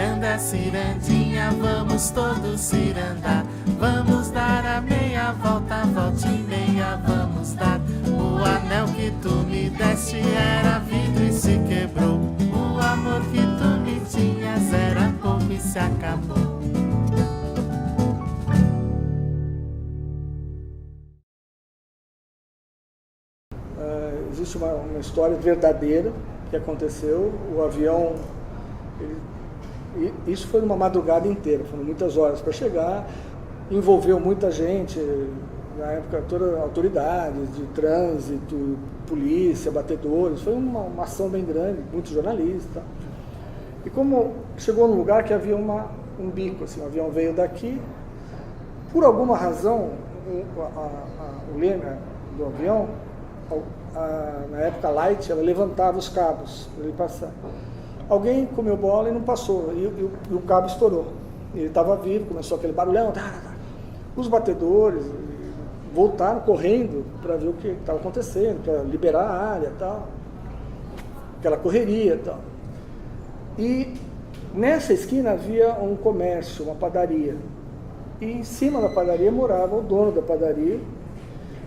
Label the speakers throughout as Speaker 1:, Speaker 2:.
Speaker 1: Ciranda, cirandinha, vamos todos cirandar. Vamos dar a meia volta, volta e meia vamos dar. O anel que tu me deste era vidro e se quebrou. O amor que tu me tinhas era pouco e se acabou.
Speaker 2: Existe uma história verdadeira que aconteceu. O avião, isso foi numa madrugada inteira, foram muitas horas para chegar, envolveu muita gente, na época todas autoridades de trânsito, polícia, batedores, foi uma ação bem grande, muitos jornalistas. E como chegou num lugar que havia um bico, assim, o avião veio daqui, por alguma razão, o leme do avião, na época Light, ela levantava os cabos para ele passar. Alguém comeu bola e não passou, e o cabo estourou. Ele estava vivo, começou aquele barulhão. Os batedores voltaram correndo para ver o que estava acontecendo, para liberar a área e tal. Aquela correria e tal. E nessa esquina havia um comércio, uma padaria. E em cima da padaria morava o dono da padaria,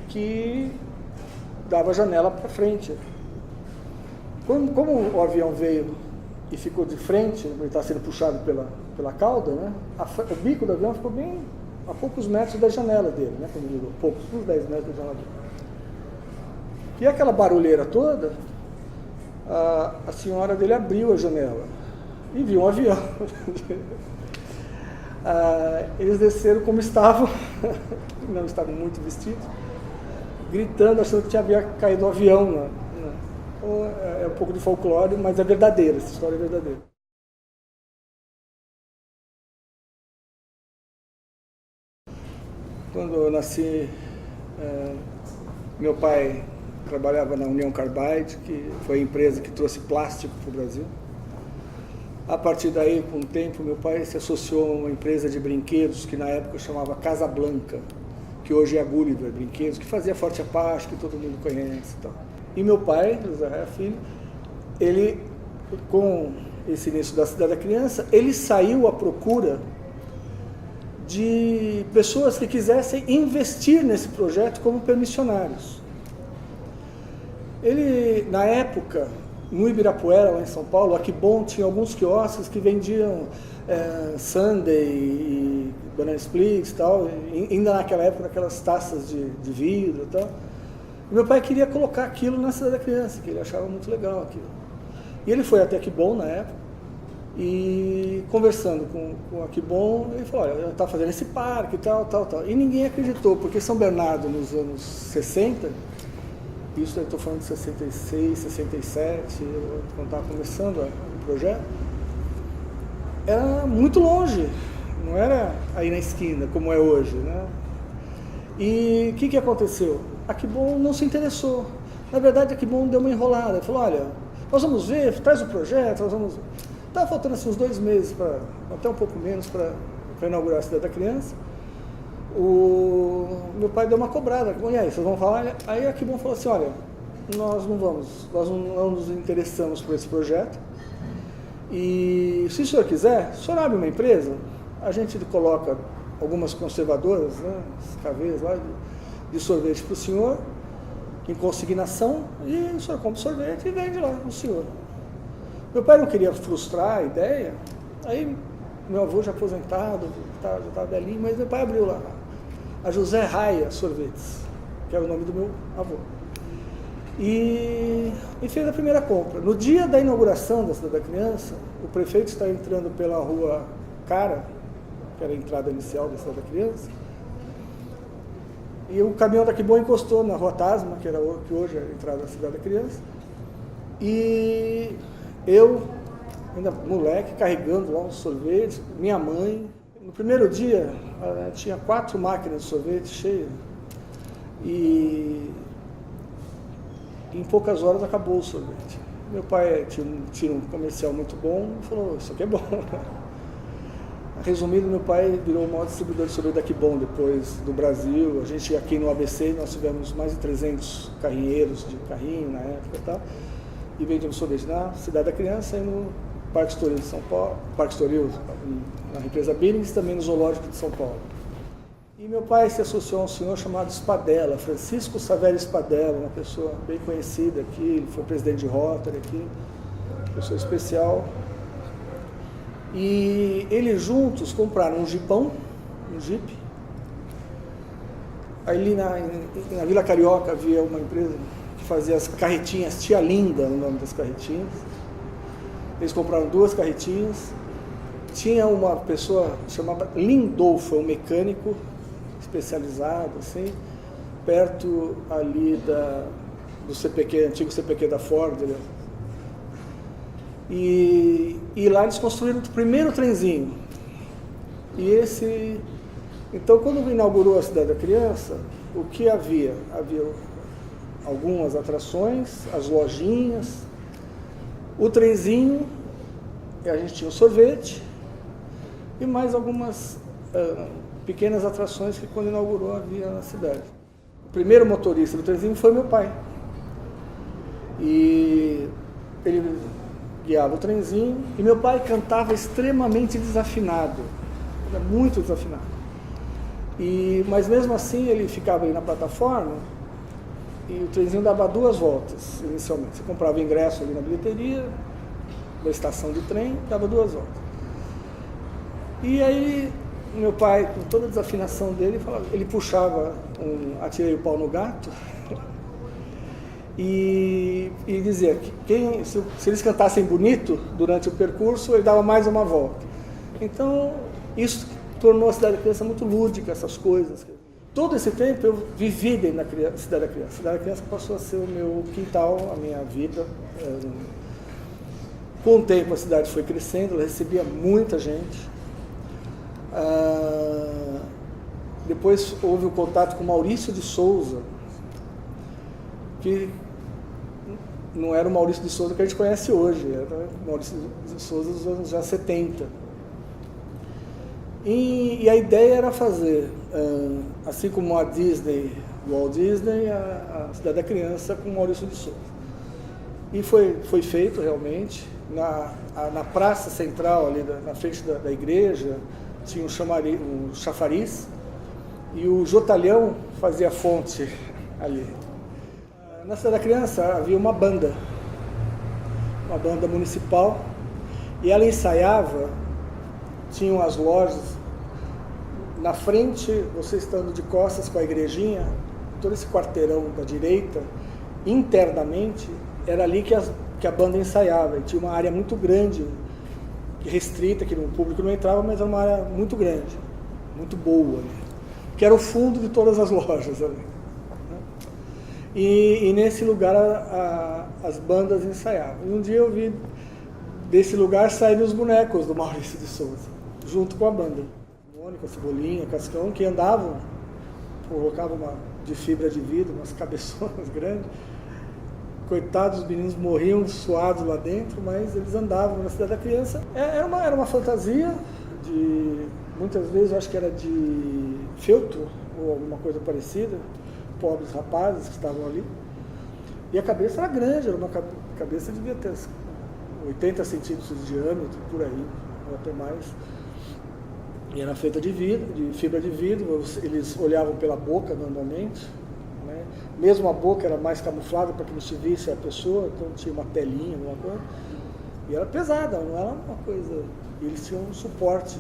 Speaker 2: que dava a janela para frente. Como o avião veio e ficou de frente, ele está sendo puxado pela cauda, né? O bico do avião ficou bem a poucos metros da janela dele, né? Como digo, poucos, uns 10 metros da janela dele. E aquela barulheira toda, a senhora dele abriu a janela e viu um avião. Eles desceram como estavam, não estavam muito vestidos, gritando, achando que havia caído um avião. É um pouco de folclore, mas é verdadeira, essa história é verdadeira. Quando eu nasci, meu pai trabalhava na União Carbide, que foi a empresa que trouxe plástico para o Brasil. A partir daí, com o tempo, meu pai se associou a uma empresa de brinquedos que na época chamava Casablanca, que hoje é a Gulliver Brinquedos, que fazia Forte Apache, que todo mundo conhece e tal. E meu pai, José Raia Filho, ele, com esse início da Cidade da Criança, ele saiu à procura de pessoas que quisessem investir nesse projeto como permissionários. Ele, na época, no Ibirapuera, lá em São Paulo, aqui bom, tinha alguns quiosques que vendiam sundae e banana splits e tal, ainda naquela época, aquelas taças de vidro e tal. E meu pai queria colocar aquilo na Cidade da Criança, que ele achava muito legal aquilo. E ele foi até Aquibom na época, e conversando com o Aquibom, ele falou, olha, está fazendo esse parque e tal. E ninguém acreditou, porque São Bernardo, nos anos 60, isso eu estou falando de 66, 67, quando estava começando o projeto, era muito longe, não era aí na esquina, como é hoje, né? E o que aconteceu? Aquibom não se interessou. Na verdade, Aquibom deu uma enrolada. Ele falou, olha, nós vamos ver, traz o projeto, nós vamos... Estava faltando assim, uns 2 meses, até um pouco menos, para inaugurar a Cidade da Criança. Meu pai deu uma cobrada. E aí, vocês vão falar? Aí Aquibom falou assim, olha, nós não nos interessamos por esse projeto. E se o senhor quiser, o senhor abre uma empresa, a gente coloca algumas conservadoras, né, caveiras lá, de sorvete para o senhor, em consignação, e o senhor compra sorvete e vende lá para o senhor. Meu pai não queria frustrar a ideia, aí meu avô já aposentado, já estava velhinho, mas meu pai abriu lá, a José Raia Sorvetes, que era o nome do meu avô. E fez a primeira compra. No dia da inauguração da Cidade da Criança, o prefeito está entrando pela rua Cara, que era a entrada inicial da Cidade da Criança, e o caminhão da Aquibom encostou na rua Tasma, que hoje é a entrada da Cidade da Criança, e eu, ainda moleque, carregando lá uns sorvetes, minha mãe. No primeiro dia, tinha 4 máquinas de sorvete cheias, e em poucas horas acabou o sorvete. Meu pai tinha um comercial muito bom e falou, isso aqui é bom. Resumindo, meu pai virou o maior distribuidor de sorvete da Aquibom depois do Brasil. A gente aqui no ABC, nós tivemos mais de 300 carrinheiros de carrinho na época e tal, e vendíamos sorvete na Cidade da Criança e no Parque Estoril de São Paulo, Parque Estoril, na represa Billings, também no Zoológico de São Paulo. E meu pai se associou a um senhor chamado Spadella, Francisco Saverio Spadella, uma pessoa bem conhecida aqui, ele foi presidente de Rotary aqui, pessoa especial. E eles juntos compraram um jipão, um Jeep. Aí na Vila Carioca havia uma empresa que fazia as carretinhas, Tia Linda, o nome das carretinhas. Eles compraram 2 carretinhas. Tinha uma pessoa chamada Lindolfo, um mecânico especializado, assim, perto ali do CPQ, antigo CPQ da Ford. E lá eles construíram o primeiro trenzinho. Então, quando inaugurou a Cidade da Criança, o que havia? Havia algumas atrações, as lojinhas, o trenzinho, e a gente tinha o sorvete, e mais algumas pequenas atrações que quando inaugurou havia na cidade. O primeiro motorista do trenzinho foi meu pai. E ele guiava o trenzinho, e meu pai cantava extremamente desafinado, era muito desafinado. Mas mesmo assim ele ficava ali na plataforma e o trenzinho dava 2 voltas inicialmente. Você comprava ingresso ali na bilheteria, da estação de trem, dava 2 voltas. E aí meu pai, com toda a desafinação dele, ele puxava atirei o pau no gato e dizia que se eles cantassem bonito durante o percurso, ele dava mais uma volta. Então isso tornou a Cidade da Criança muito lúdica, essas coisas. Todo esse tempo eu vivi dentro da Cidade da Criança. A Cidade da Criança passou a ser o meu quintal, a minha vida. Com o tempo a cidade foi crescendo, ela recebia muita gente. Depois houve o contato com Maurício de Souza, que não era o Maurício de Souza que a gente conhece hoje, era o Maurício de Souza dos anos já 70. E a ideia era fazer, assim como a Disney, Walt Disney, a Cidade da Criança com Maurício de Souza. E foi feito realmente. Na praça central, ali na frente da igreja, tinha um chafariz, e o Jotalhão fazia fonte ali. Na Cidade da Criança havia uma banda municipal, e ela ensaiava, tinham as lojas. Na frente, você estando de costas com a igrejinha, todo esse quarteirão da direita, internamente, era ali que a banda ensaiava. E tinha uma área muito grande, restrita, que o público não entrava, mas era uma área muito grande, muito boa, né? Que era o fundo de todas as lojas ali. Né? E nesse lugar as bandas ensaiavam. E um dia eu vi desse lugar saírem os bonecos do Maurício de Souza, junto com a banda. Mônica, Cebolinha, Cascão, que andavam, colocavam de fibra de vidro, umas cabeçonas grandes. Coitados, os meninos morriam suados lá dentro, mas eles andavam na Cidade da Criança. Era uma fantasia, muitas vezes eu acho que era de feltro, ou alguma coisa parecida, pobres rapazes que estavam ali. E a cabeça era grande, era uma cabeça que devia ter 80 centímetros de diâmetro, por aí, ou até mais. E era feita de fibra de vidro, eles olhavam pela boca normalmente, né? Mesmo a boca era mais camuflada para que não se visse a pessoa, então tinha uma telinha, alguma coisa. E era pesada, não era uma coisa... E eles tinham um suporte,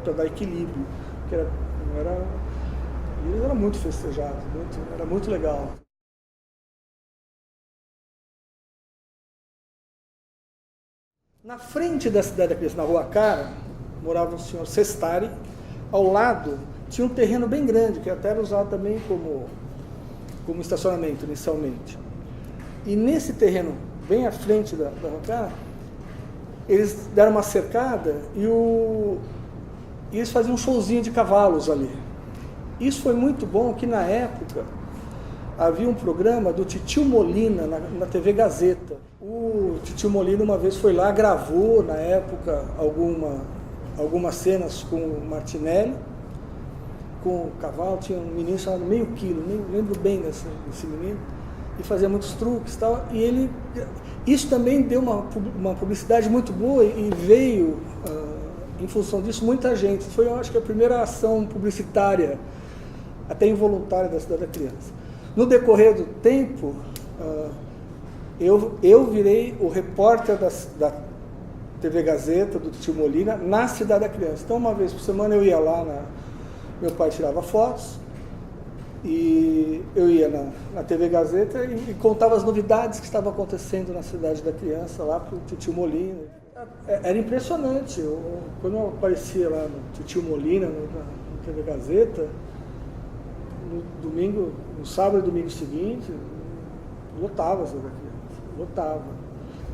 Speaker 2: para dar equilíbrio, que e eles eram muito festejados, era muito legal. Na frente da Cidade da Criança, na Rua Cara, morava o senhor Sestari. Ao lado tinha um terreno bem grande, que até era usado também como estacionamento inicialmente. E nesse terreno, bem à frente da Rua Cara, eles deram uma cercada e eles faziam um showzinho de cavalos ali. Isso foi muito bom, que na época havia um programa do Titio Molina na TV Gazeta. O Titio Molina uma vez foi lá, gravou na época algumas cenas com o Martinelli, com o cavalo. Tinha um menino chamado Meio Quilo, nem lembro bem desse menino, e fazia muitos truques e tal, e isso também deu uma publicidade muito boa e veio, em função disso, muita gente. Foi, eu acho que a primeira ação publicitária, até involuntária, da Cidade da Criança. No decorrer do tempo, eu virei o repórter da TV Gazeta, do Titio Molina, na Cidade da Criança. Então, uma vez por semana eu ia lá, meu pai tirava fotos, e eu ia na TV Gazeta e contava as novidades que estavam acontecendo na Cidade da Criança, lá para o Titio Molina. Era impressionante. Quando eu aparecia lá no Titio Molina, na TV Gazeta, no sábado e domingo seguinte, lotava a Cidade da Criança, lotava.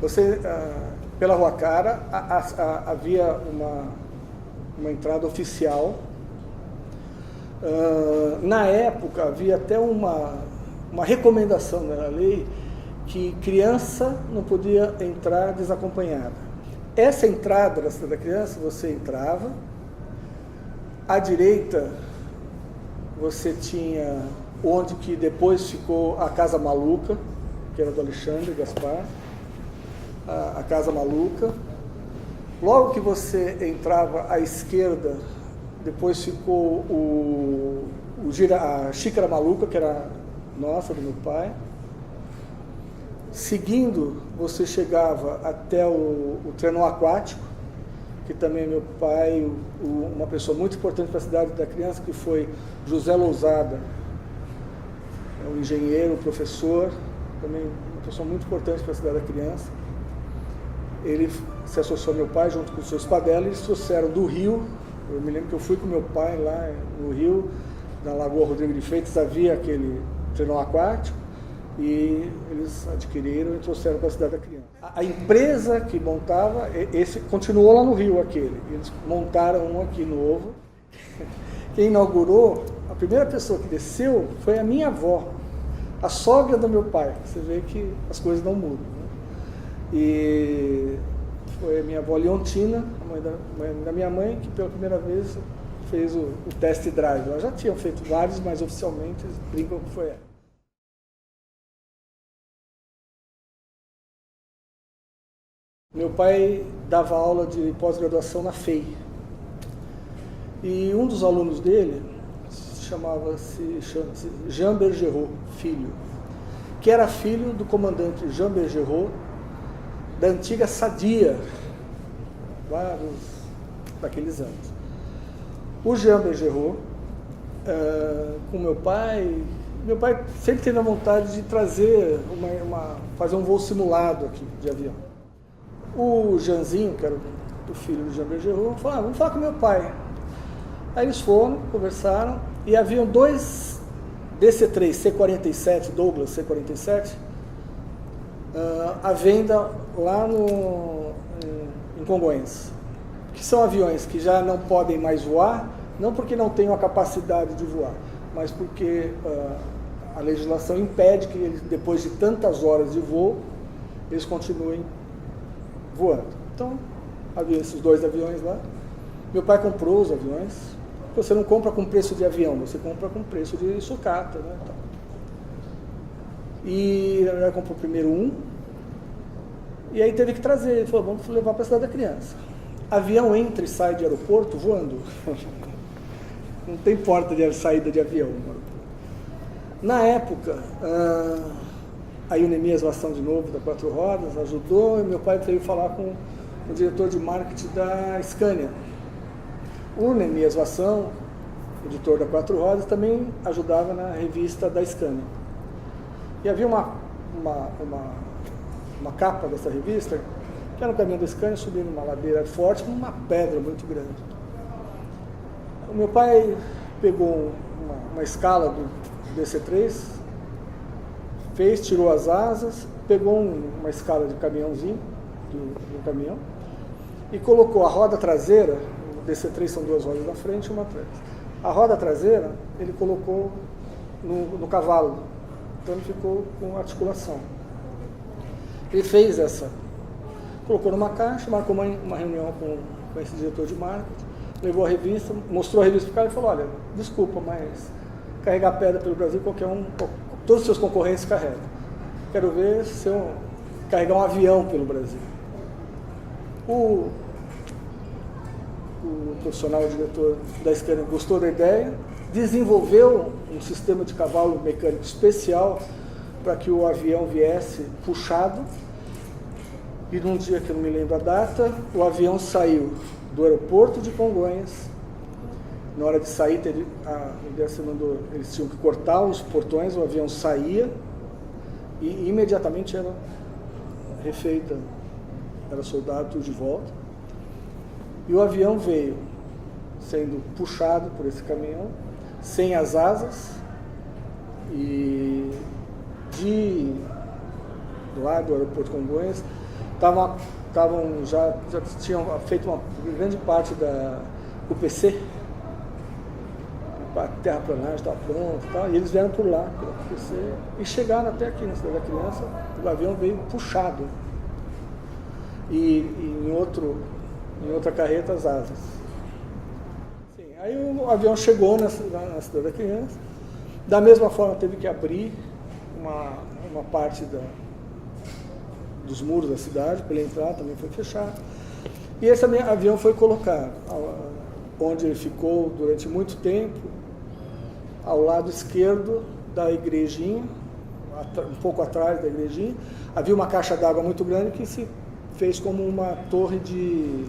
Speaker 2: Você, pela Rua Cara, havia uma entrada oficial. Na época, havia até uma recomendação na lei que criança não podia entrar desacompanhada. Essa entrada da Cidade da Criança, você entrava, à direita você tinha onde que depois ficou a Casa Maluca, que era do Alexandre Gaspar, a Casa Maluca. Logo que você entrava à esquerda, depois ficou a Xícara Maluca, que era nossa, do meu pai. Seguindo, você chegava até o Trenó Aquático, que também meu pai, uma pessoa muito importante para a Cidade da Criança, que foi José Lousada, um engenheiro, professor, também uma pessoa muito importante para a Cidade da Criança. Ele se associou ao meu pai junto com o seu Spadella, e eles trouxeram do Rio. Eu me lembro que eu fui com meu pai lá no Rio, na Lagoa Rodrigo de Freitas, havia aquele trenó aquático, e eles adquiriram e trouxeram para a Cidade da Criança. A empresa que montava, esse continuou lá no Rio, eles montaram um aqui novo. Quem inaugurou, a primeira pessoa que desceu foi a minha avó, a sogra do meu pai. Você vê que as coisas não mudam, né? E foi a minha avó Leontina, a mãe da minha mãe, que pela primeira vez fez o test drive. Ela já tinha feito vários, mas oficialmente brincam que foi ela. Meu pai dava aula de pós-graduação na FEI. E um dos alunos dele chama-se Jean Bergerot, filho, que era filho do comandante Jean Bergerot, da antiga Sadia, daqueles anos. O Jean Bergerot, com meu pai sempre teve a vontade de trazer fazer um voo simulado aqui de avião. O Jeanzinho, que era o filho do Jean Bergerot, falou: vamos falar com meu pai. Aí eles foram, conversaram, e haviam dois DC-3, C-47, Douglas C-47, à venda lá em Congonhas, que são aviões que já não podem mais voar, não porque não tenham a capacidade de voar, mas porque a legislação impede que eles, depois de tantas horas de voo, eles continuem voando. Então, havia esses dois aviões lá. Meu pai comprou os aviões. Você não compra com preço de avião, você compra com preço de sucata, né? E na verdade comprou primeiro um, e aí teve que trazer. Ele falou: vamos levar para a Cidade da Criança. Avião entra e sai de aeroporto voando. Não tem porta de saída de avião. Na época, aí o Nemias Vassão, de novo, da Quatro Rodas, ajudou, e meu pai veio falar com o diretor de marketing da Scania. O Nemias Vassão, editor da Quatro Rodas, também ajudava na revista da Scania. E havia uma capa dessa revista, que era no caminho da Scania, subindo uma ladeira forte, com uma pedra muito grande. O meu pai pegou uma escala do DC-3, tirou as asas, pegou uma escala de caminhãozinho, do caminhão, e colocou a roda traseira. O DC-3 são duas rodas na frente e uma atrás. A roda traseira ele colocou no cavalo, então ele ficou com articulação. Ele fez colocou numa caixa, marcou uma reunião com esse diretor de marketing, levou a revista, mostrou a revista para o cara e falou: olha, desculpa, mas carregar pedra pelo Brasil qualquer um, todos os seus concorrentes carregam. quero ver se eu carregar um avião pelo Brasil. O profissional, o diretor da Scania gostou da ideia, desenvolveu um sistema de cavalo mecânico especial para que o avião viesse puxado. E num dia que eu não me lembro a data, o avião saiu do aeroporto de Congonhas. Na hora de sair, eles tinham que cortar os portões, o avião saía e imediatamente era refeita, era soldado, tudo de volta. E o avião veio sendo puxado por esse caminhão, sem as asas, e lá do aeroporto de Congonhas, já tinham feito uma grande parte da UPC, a terraplanagem estava pronta e tal, e eles vieram por lá, pela UPC, e chegaram até aqui na Cidade da Criança. O avião veio puxado, e em outra carreta as asas. Sim, aí o avião chegou na Cidade da Criança, da mesma forma teve que abrir uma parte dos muros da cidade para ele entrar, também foi fechado. E esse avião foi colocado onde ele ficou durante muito tempo, ao lado esquerdo da igrejinha, um pouco atrás da igrejinha. Havia uma caixa d'água muito grande que se fez como uma torre de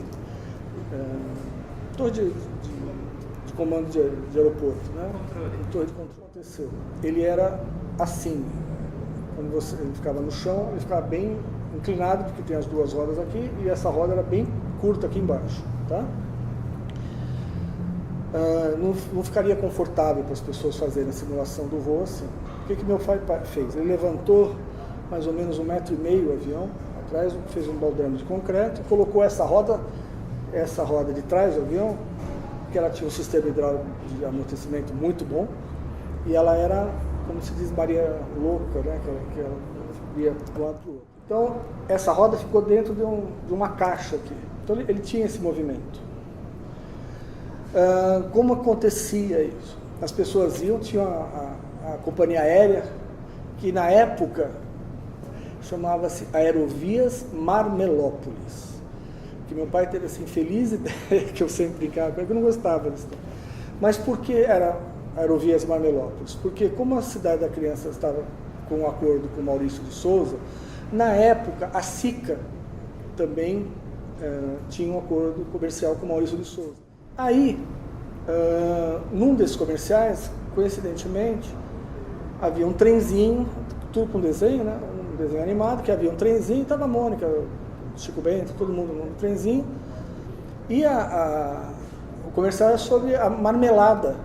Speaker 2: comando de aeroporto, né? Torre de controle. Aconteceu. Ele era assim, quando ele ficava no chão, ele ficava bem inclinado, porque tem as duas rodas aqui, e essa roda era bem curta aqui embaixo, tá? Não ficaria confortável para as pessoas fazerem a simulação do voo assim. O que meu pai fez? Ele levantou mais ou menos 1,5 metro o avião atrás, fez um baldrame de concreto e colocou essa roda de trás do avião, que ela tinha um sistema hidráulico de amortecimento muito bom, e ela era, como se diz, Maria Louca, né? Que ela ia para um lado para o outro. Então, essa roda ficou dentro de uma caixa aqui. Então, ele tinha esse movimento. Como acontecia isso? As pessoas tinham a companhia aérea, que na época chamava-se Aerovias Marmelópolis, que meu pai teve assim, feliz ideia, que eu sempre brincava com ele, que eu não gostava disso. Mas por que era Aerovias Marmelópolis? Porque como a Cidade da Criança estava com um acordo com Maurício de Souza, na época a SICA também tinha um acordo comercial com Maurício de Souza. Aí, num desses comerciais, coincidentemente, havia um trenzinho, tudo com desenho, né? Um desenho animado, que havia um trenzinho, estava a Mônica, Chico Bento, todo mundo no trenzinho, e o comercial era sobre a marmelada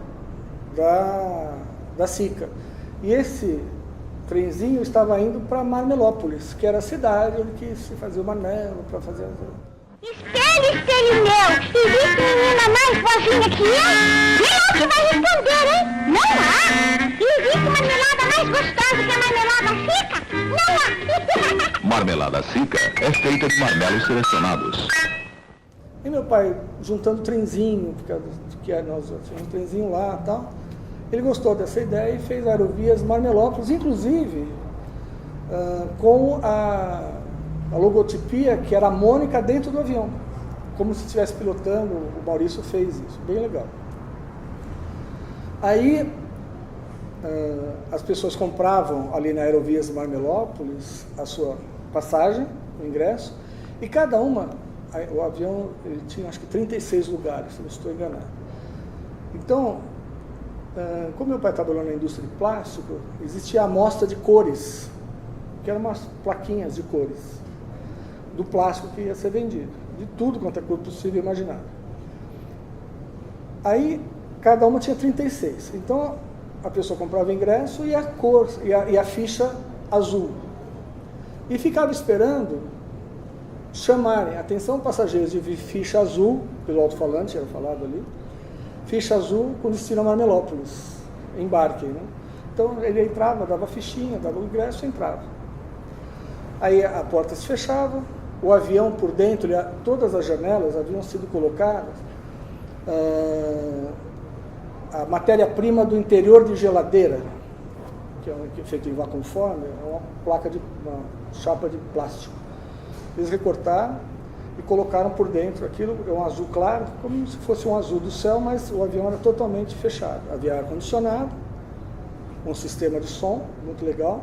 Speaker 2: da SICA. E esse trenzinho estava indo para Marmelópolis, que era a cidade onde se fazia o marmelo, para fazer
Speaker 3: Espelho, espelho meu, existe menina mais boazinha que eu? Nem que vai responder, hein? Não há! Existe marmelada mais gostosa que a marmelada Sica? Não há!
Speaker 4: Marmelada Sica é feita de marmelos selecionados.
Speaker 2: E meu pai, juntando trenzinho, porque nós tínhamos um trenzinho lá e tal, ele gostou dessa ideia e fez Aerovias Marmelópolis, inclusive com a logotipia, que era a Mônica dentro do avião, como se estivesse pilotando. O Maurício fez isso, bem legal. Aí as pessoas compravam ali na Aerovias Marmelópolis a sua passagem, o ingresso, e cada uma, o avião ele tinha acho que 36 lugares, se não estou enganado. Então, como meu pai trabalhou na indústria de plástico, existia a amostra de cores, que eram umas plaquinhas de cores do plástico que ia ser vendido, de tudo quanto é cor possível e imaginável. Aí, cada uma tinha 36. Então, a pessoa comprava o ingresso e a cor, e a ficha azul. E ficava esperando chamarem, atenção passageiros de ficha azul, pelo alto-falante, era falado ali, ficha azul com destino a Marmelópolis, embarque, né? Então, ele entrava, dava a fichinha, dava o ingresso e entrava. Aí a porta se fechava, o avião por dentro, todas as janelas haviam sido colocadas a matéria-prima do interior de geladeira, que é feito em vacuumforme, é uma uma chapa de plástico. Eles recortaram e colocaram por dentro aquilo, é um azul claro, como se fosse um azul do céu, mas o avião era totalmente fechado. Havia ar-condicionado, um sistema de som muito legal,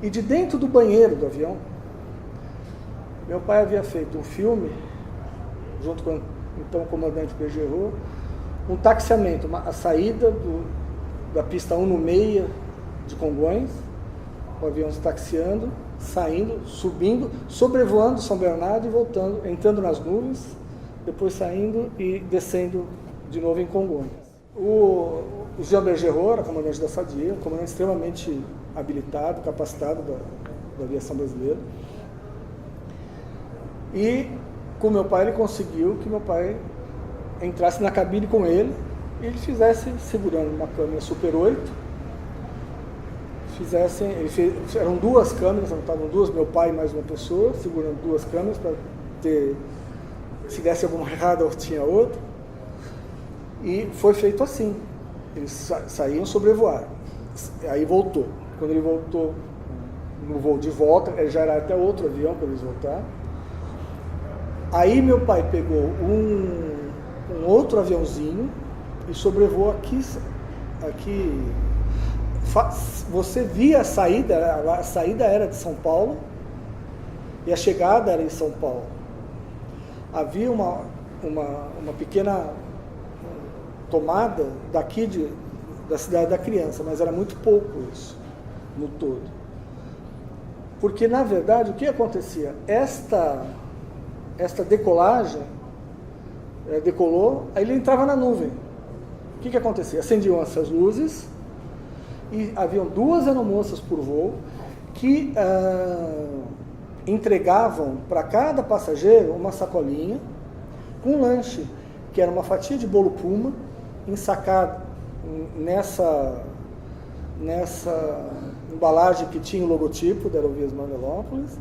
Speaker 2: e de dentro do banheiro do avião, meu pai havia feito um filme, junto com então o comandante Bergerot, um taxiamento, a saída da pista 1/6 de Congonhas, o avião se taxiando, saindo, subindo, sobrevoando São Bernardo e voltando, entrando nas nuvens, depois saindo e descendo de novo em Congonhas. O Jean Bergerot era comandante da SADIA, um comandante extremamente habilitado, capacitado da aviação brasileira. E com meu pai ele conseguiu que meu pai entrasse na cabine com ele e ele fizesse, segurando uma câmera Super 8, eram duas câmeras, estavam duas, meu pai e mais uma pessoa, segurando duas câmeras para ter, se desse alguma errada, tinha outra. E foi feito assim, eles saíam sobrevoar, aí voltou. Quando ele voltou no voo de volta, já era até outro avião quando eles voltaram. Aí meu pai pegou um outro aviãozinho e sobrevoou aqui. Você via a saída era de São Paulo e a chegada era em São Paulo. Havia uma pequena tomada daqui da Cidade da Criança, mas era muito pouco isso, no todo. Porque, na verdade, o que acontecia? Esta decolagem, decolou, aí ele entrava na nuvem. O que acontecia? Acendiam essas luzes e haviam duas aeromoças por voo que entregavam para cada passageiro uma sacolinha com um lanche, que era uma fatia de bolo Puma, ensacado nessa embalagem que tinha o logotipo da Aerovias Marmelópolis,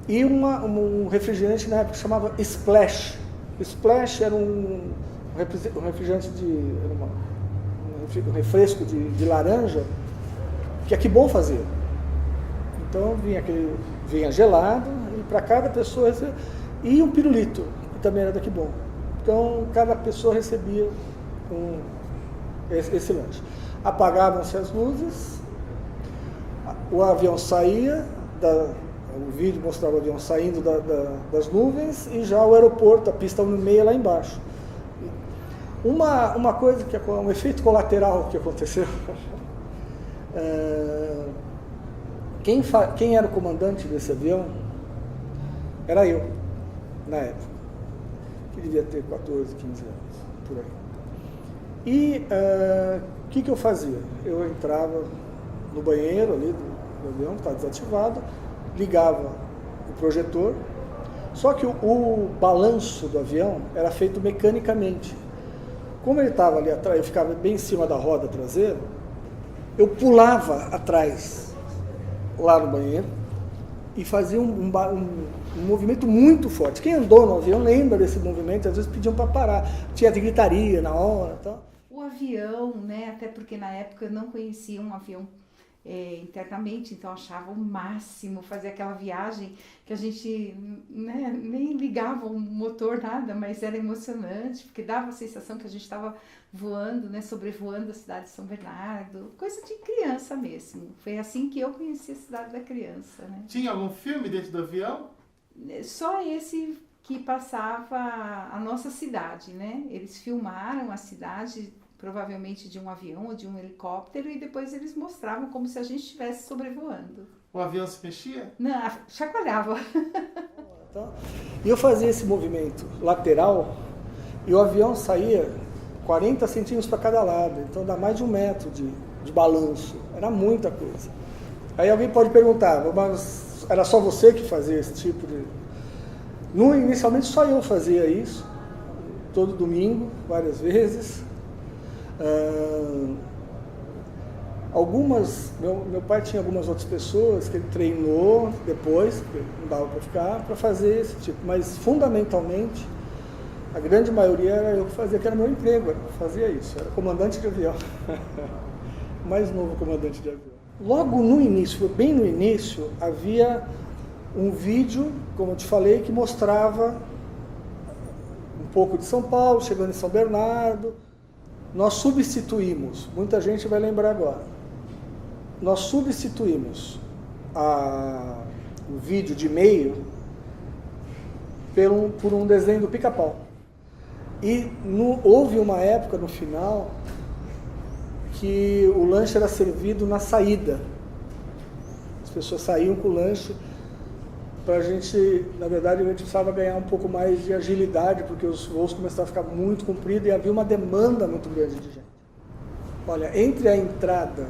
Speaker 2: e um refrigerante na época que chamava Splash. Splash era um refrigerante um refresco de laranja, que é que bom fazer. Então vinha gelado, e para cada pessoa e um pirulito, que também era daqui bom. Então cada pessoa recebia esse lanche. Apagavam-se as luzes, o avião saía, o vídeo mostrava o avião saindo das nuvens e já o aeroporto, a pista 1/6 lá embaixo. Uma coisa, um efeito colateral que aconteceu, quem era o comandante desse avião era eu, na época, que devia ter 14, 15 anos, por aí. E o que eu fazia? Eu entrava no banheiro ali do avião, que estava desativado, ligava o projetor, só que o balanço do avião era feito mecanicamente. Como ele estava ali atrás, eu ficava bem em cima da roda traseira, eu pulava atrás, lá no banheiro, e fazia um movimento muito forte. Quem andou no avião lembra desse movimento, às vezes pediam para parar, tinha de gritaria na hora e tal.
Speaker 5: O avião, né, até porque na época eu não conhecia um avião internamente, então achava o máximo fazer aquela viagem que a gente, né, nem ligava o motor, nada, mas era emocionante, porque dava a sensação que a gente estava voando, né, sobrevoando a cidade de São Bernardo, coisa de criança mesmo. Foi assim que eu conheci a cidade da criança, né?
Speaker 1: Tinha algum filme dentro do avião?
Speaker 5: Só esse que passava a nossa cidade, né? Eles filmaram a cidade, provavelmente de um avião ou de um helicóptero, e depois eles mostravam como se a gente estivesse sobrevoando.
Speaker 1: O avião se mexia?
Speaker 5: Não, chacoalhava.
Speaker 2: E eu fazia esse movimento lateral e o avião saía 40 centímetros para cada lado, então dá mais de 1 metro de balanço, era muita coisa. Aí alguém pode perguntar, mas era só você que fazia esse tipo de... Inicialmente só eu fazia isso, todo domingo, várias vezes. Meu pai tinha algumas outras pessoas que ele treinou depois, porque não dava para ficar, para fazer esse tipo, mas fundamentalmente a grande maioria era eu que fazia, que era meu emprego, eu fazia isso, era comandante de avião, mais novo comandante de avião. Logo no início, bem no início, havia um vídeo, como eu te falei, que mostrava um pouco de São Paulo, chegando em São Bernardo. Nós substituímos, muita gente vai lembrar agora, nós substituímos o vídeo de e-mail por um desenho do Pica-Pau. E houve uma época no final que o lanche era servido na saída. As pessoas saíam com o lanche. Para a gente, na verdade, a gente precisava ganhar um pouco mais de agilidade, porque os voos começavam a ficar muito compridos e havia uma demanda muito grande de gente. Olha, entre a entrada,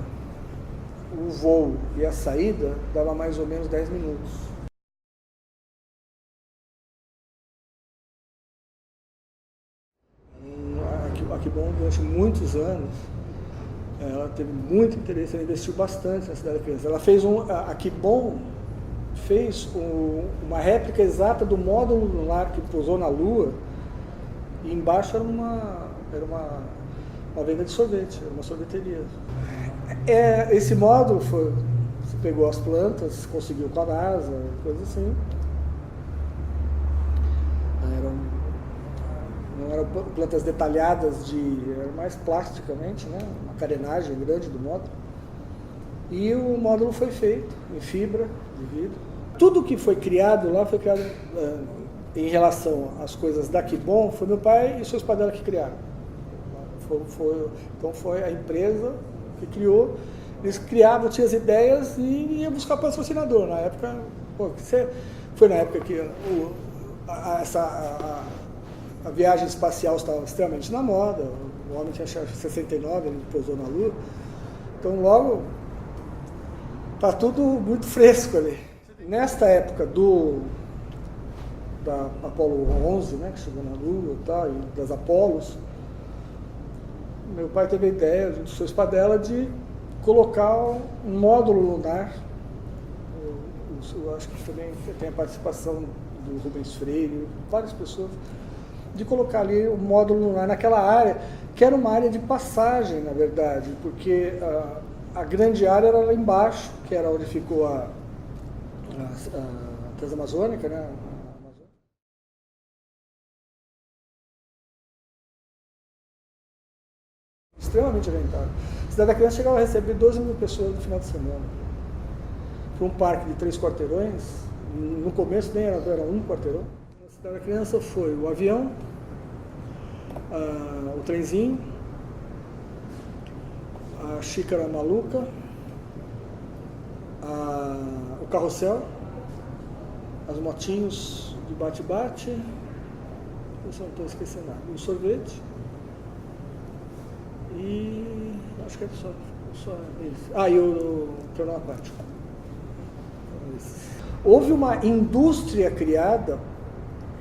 Speaker 2: o voo e a saída, dava mais ou menos 10 minutos. A Aquibom, durante muitos anos, ela teve muito interesse, ela investiu bastante na Cidade da Criança. Ela fez a Aquibom fez uma réplica exata do módulo lunar que pousou na Lua, e embaixo era uma venda de sorvete, era uma sorveteria. Esse módulo você pegou as plantas, conseguiu com a NASA, coisa assim. Não eram plantas detalhadas, era mais plasticamente, né? Uma carenagem grande do módulo. E o módulo foi feito em fibra de vidro. Tudo que foi criado lá foi criado em relação às coisas da Aquibom, foi meu pai e seus padela que criaram. Então foi a empresa que criou. Eles criavam, tinham as ideias e iam buscar patrocinador. Na época, foi na época que a viagem espacial estava extremamente na moda. O homem tinha 69, ele pousou na Lua. Então logo está tudo muito fresco ali. Nesta época da Apolo 11, né, que chegou na Lua e tal, e das Apolos, meu pai teve a ideia, junto com seus padela, de colocar um módulo lunar. Eu acho que também tem a participação do Rubens Freire, várias pessoas, de colocar ali o módulo lunar naquela área, que era uma área de passagem, na verdade, porque a grande área era lá embaixo, que era onde ficou a Transamazônica, né? Extremamente rentável. A Cidade da Criança chegava a receber 12 mil pessoas no final de semana. Foi um parque de 3 quarteirões, no começo nem era um quarteirão. A Cidade da Criança foi o avião, o trenzinho, a xícara maluca, o carrossel, as motinhos de bate-bate, eu só não estou esquecendo nada, o sorvete, e acho que é só isso. E o tornado aquático. Houve uma indústria criada,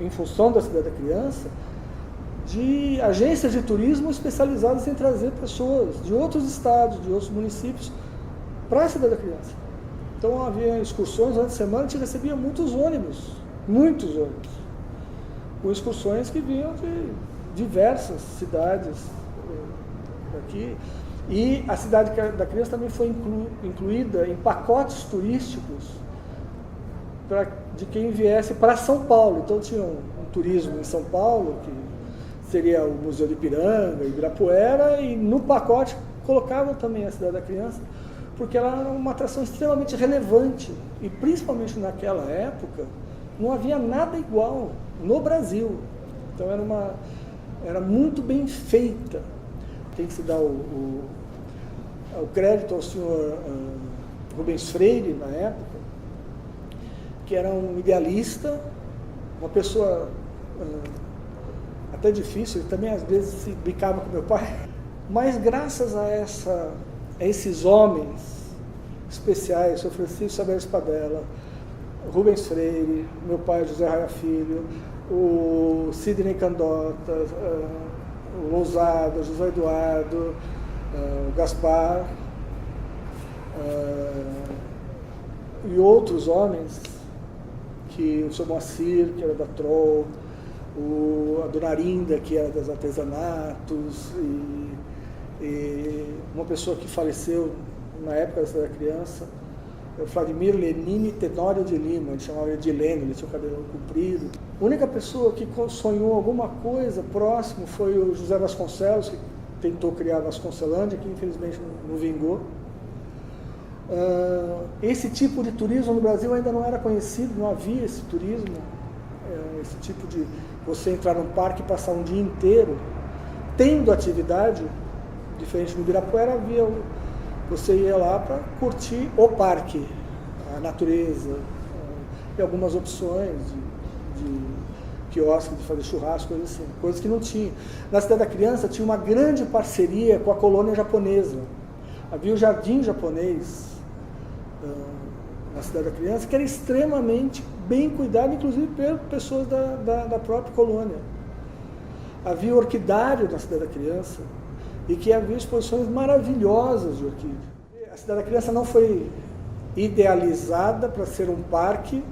Speaker 2: em função da Cidade da Criança, de agências de turismo especializadas em trazer pessoas de outros estados, de outros municípios, para a Cidade da Criança. Então havia excursões durante a semana, a gente recebia muitos ônibus, com excursões que vinham de diversas cidades aqui. E a Cidade da Criança também foi incluída em pacotes turísticos de quem viesse para São Paulo. Então tinha um turismo em São Paulo, que seria o Museu de Ipiranga, Ibirapuera, e no pacote colocavam também a Cidade da Criança, porque ela era uma atração extremamente relevante, e principalmente naquela época, não havia nada igual no Brasil. Então era muito bem feita. Tem que se dar o crédito ao senhor Rubens Freire, na época, que era um idealista, uma pessoa até difícil, ele também às vezes se brincava com meu pai, mas graças a esses homens especiais, o Francisco Xavier Spadella, Rubens Freire, meu pai José Raia Filho, o Sidney Candota, o Lousada, José Eduardo, o Gaspar, e outros homens, que o seu Moacir, que era da Troll, a Dona Arinda, que era das artesanatos, e uma pessoa que faleceu na época da Cidade da Criança, é o Vladimir Lenine Tenório de Lima, ele chamava ele de Lênin, ele tinha o cabelo comprido. A única pessoa que sonhou alguma coisa próximo foi o José Vasconcelos, que tentou criar a Vasconcelândia, que infelizmente não vingou. Esse tipo de turismo no Brasil ainda não era conhecido, não havia esse turismo, esse tipo de você entrar num parque e passar um dia inteiro tendo atividade, diferente do Ibirapuera, você ia lá para curtir o parque, a natureza, e algumas opções de quiosque, de fazer churrasco, coisas assim, coisas que não tinha. Na Cidade da Criança tinha uma grande parceria com a colônia japonesa. Havia o jardim japonês na Cidade da Criança, que era extremamente bem cuidado, inclusive por pessoas da própria colônia. Havia o orquidário na Cidade da Criança, e que havia exposições maravilhosas de orquídea. A Cidade da Criança não foi idealizada para ser um parque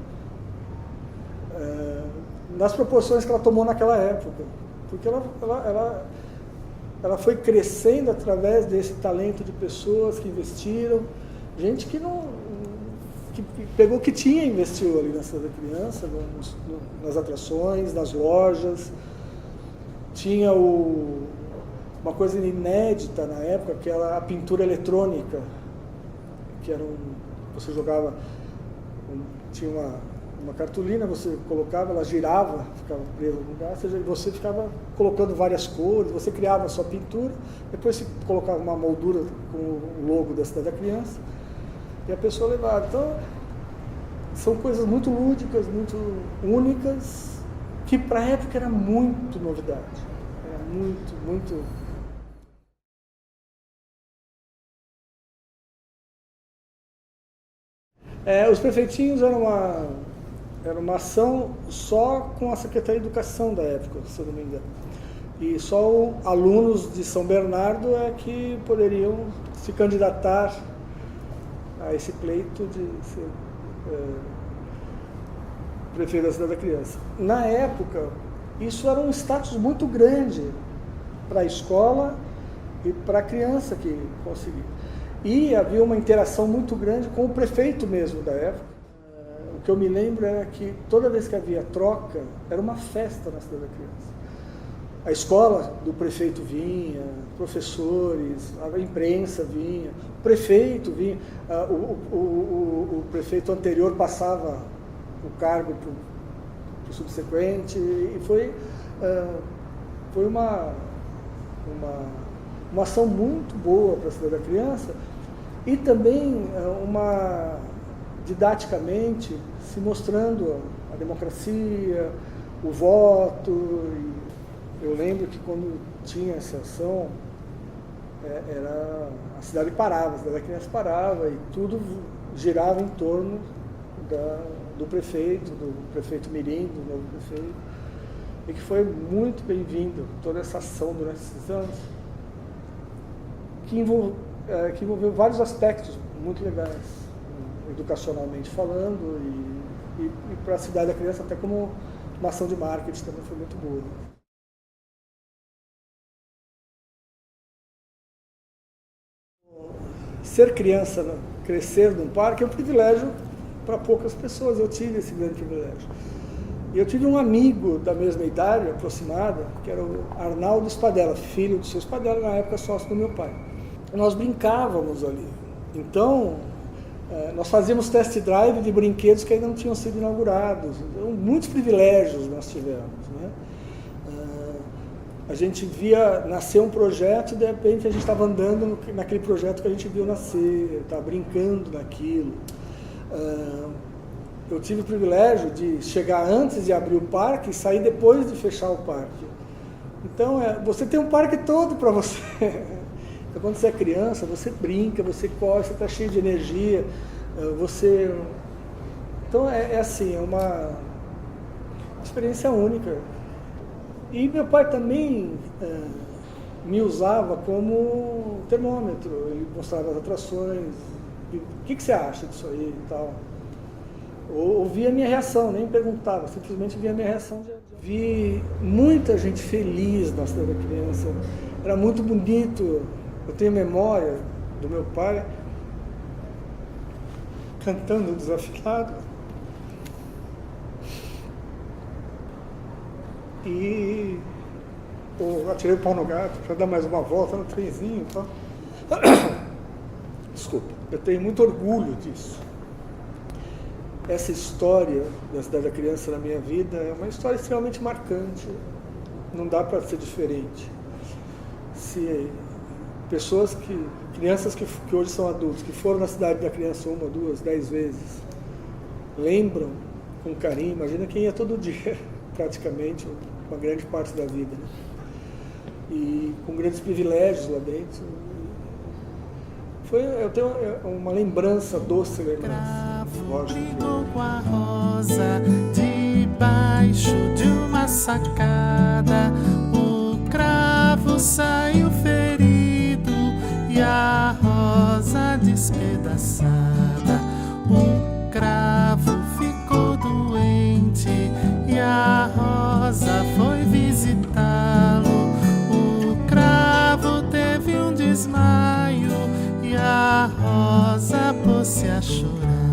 Speaker 2: nas proporções que ela tomou naquela época, porque ela foi crescendo através desse talento de pessoas que investiram, gente que pegou o que tinha e investiu ali na Cidade da Criança, nas atrações, nas lojas. Tinha uma coisa inédita na época, que era a pintura eletrônica, que era você jogava, tinha uma cartolina, você colocava, ela girava, ficava presa no lugar, você ficava colocando várias cores, você criava a sua pintura, depois você colocava uma moldura com o logo da Cidade da Criança, e a pessoa levava. Então, são coisas muito lúdicas, muito únicas, que para a época era muito novidade, era muito... Os prefeitinhos eram uma ação só com a Secretaria de Educação da época, se eu não me engano. E só alunos de São Bernardo é que poderiam se candidatar a esse pleito de ser prefeito da Cidade da Criança. Na época, isso era um status muito grande para a escola e para a criança que conseguia. E havia uma interação muito grande com o prefeito mesmo da época. O que eu me lembro era que toda vez que havia troca, era uma festa na Cidade da Criança. A escola do prefeito vinha, professores, a imprensa vinha, o prefeito vinha, o prefeito anterior passava o cargo para o subsequente, e foi uma ação muito boa para a Cidade da Criança, e também didaticamente se mostrando a democracia, o voto. Eu lembro que quando tinha essa ação, a cidade parava, a Cidade da Criança parava, e tudo girava em torno do prefeito mirim, do novo prefeito, e que foi muito bem-vindo toda essa ação durante esses anos, que envolveu vários aspectos muito legais, educacionalmente falando, e para a Cidade da Criança até como uma ação de marketing também foi muito boa. Ser criança, crescer num parque é um privilégio para poucas pessoas. Eu tive esse grande privilégio. E eu tive um amigo da mesma idade, aproximada, que era o Arnaldo Spadella, filho do seu Spadella, na época sócio do meu pai. E nós brincávamos ali. Então, nós fazíamos test drive de brinquedos que ainda não tinham sido inaugurados. Então, muitos privilégios nós tivemos, né? A gente via nascer um projeto e de repente a gente estava andando naquele projeto que a gente viu nascer, estava brincando naquilo. Eu tive o privilégio de chegar antes de abrir o parque e sair depois de fechar o parque. Então, você tem um parque todo para você. Então, quando você é criança, você brinca, você corre, você está cheio de energia, Então, assim, é uma experiência única. E meu pai também me usava como termômetro, ele mostrava as atrações, o que você acha disso aí e tal. Ou via a minha reação, nem perguntava, simplesmente via a minha reação. Vi muita gente feliz na Cidade da Criança, era muito bonito. Eu tenho memória do meu pai cantando desafinado. E eu atirei o pau no gato para dar mais uma volta no trenzinho e tal. Desculpa, eu tenho muito orgulho disso. Essa história da Cidade da Criança na minha vida é uma história extremamente marcante. Não dá para ser diferente. Se pessoas crianças que hoje são adultos, que foram na Cidade da Criança 1, 2, 10 vezes, lembram com carinho, imagina quem ia todo dia, praticamente, uma grande parte da vida, né? E com grandes privilégios lá dentro. Eu tenho uma lembrança, doce lembrança.
Speaker 1: Brigou com a rosa debaixo de uma sacada. O cravo saiu ferido e a rosa despedaçada. O cravo ficou doente e a rosa foi visitá-lo. O cravo teve um desmaio e a rosa pôs-se a chorar.